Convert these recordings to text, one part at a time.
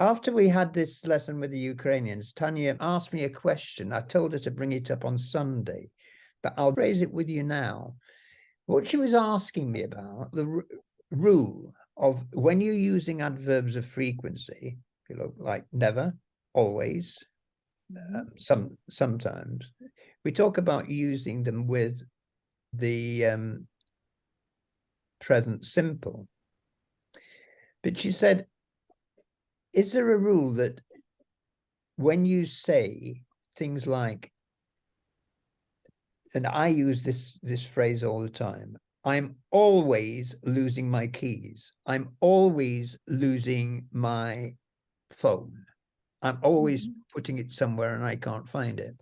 after we had this lesson with the Ukrainians, Tanya asked me a question. I told her to bring it up on Sunday, but I'll raise it with you now. What she was asking me about, the rule of when you're using adverbs of frequency, you look like never, always, sometimes, we talk about using them with the present simple. But she said, is there a rule that when you say things like, and I use this phrase all the time, I'm always losing my keys. I'm always losing my phone. I'm always putting it somewhere and I can't find it.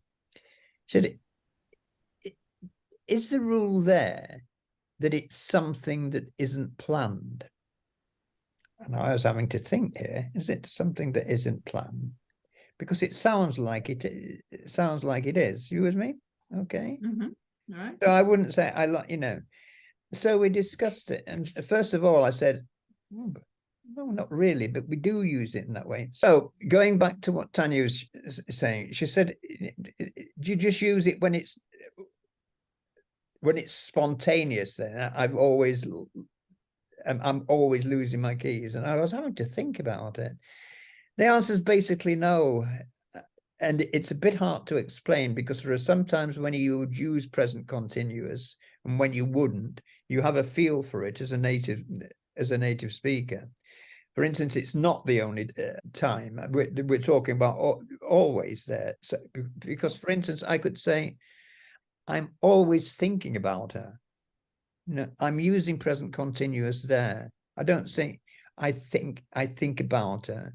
Is the rule there that it's something that isn't planned? And I was having to think here, is it something that isn't planned? Because it sounds like it sounds like it is. You with me? Okay. All right. So I wouldn't say I like, so we discussed it. And first of all, I said, no, not really, but we do use it in that way. So going back to what Tanya was saying, she said, do you just use it when it's spontaneous? Then I'm always losing my keys. And I was having to think about it. The answer is basically no. And it's a bit hard to explain because there are some times when you would use present continuous and when you wouldn't. You have a feel for it as a native speaker. For instance, it's not the only time. We're talking about always there. So, because, for instance, I could say, I'm always thinking about her. I'm using present continuous there. I don't say I think about her,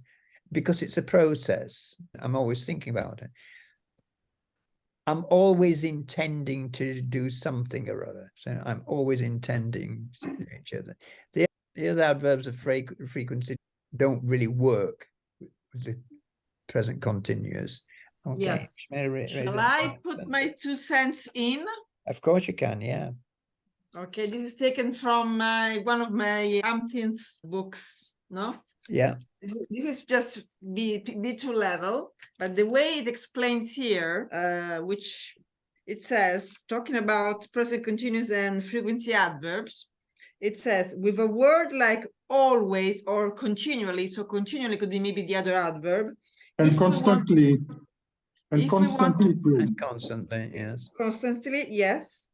because it's a process. I'm always thinking about it. I'm always intending to do something or other. So I'm always intending to do each other. The other adverbs of frequency don't really work with the present continuous. Okay. Yes. Shall I put my 2 cents in? Of course you can, yeah. Okay, this is taken from one of my umpteenth books, no? Yeah. This is just B2 level, but the way it explains here, which it says, talking about present continuous and frequency adverbs, it says, with a word like always or continually, so continually could be maybe the other adverb. And constantly. And constantly. And constantly, yes. Constantly, yes.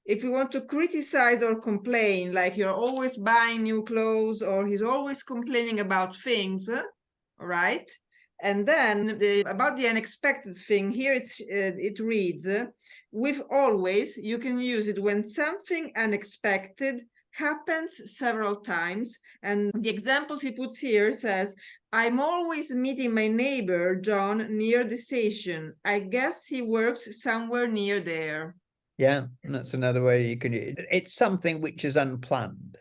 If we want to criticize or complain, like you're always buying new clothes or he's always complaining about things, all right? And then about the unexpected thing, here it reads, with always, you can use it when something unexpected happens several times. And the examples he puts here says, I'm always meeting my neighbor, John, near the station. I guess he works somewhere near there. Yeah, and that's another way you can. It's something which is unplanned.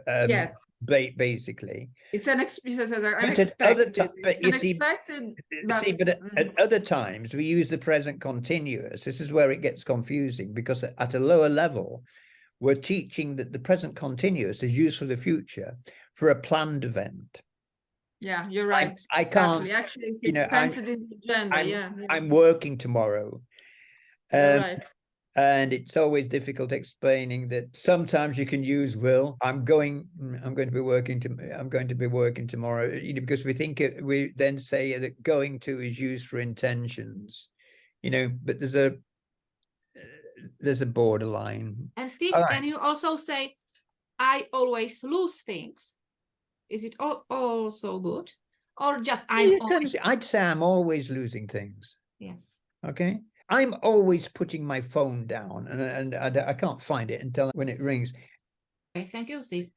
Yes, basically, it's unexpected. But you see, but at other times we use the present continuous. This is where it gets confusing, because at a lower level, we're teaching that the present continuous is used for the future for a planned event. Yeah, you're right. I can't. Actually, in the agenda, I'm working tomorrow. Right. And it's always difficult explaining that sometimes you can use will. I'm going to be working tomorrow, because we then say that going to is used for intentions, but there's a borderline. And Steve, can you also say, I always lose things? Is it also good? Or just I'd say I'm always losing things. Yes. Okay. I'm always putting my phone down and I can't find it until when it rings. Okay, thank you, Steve.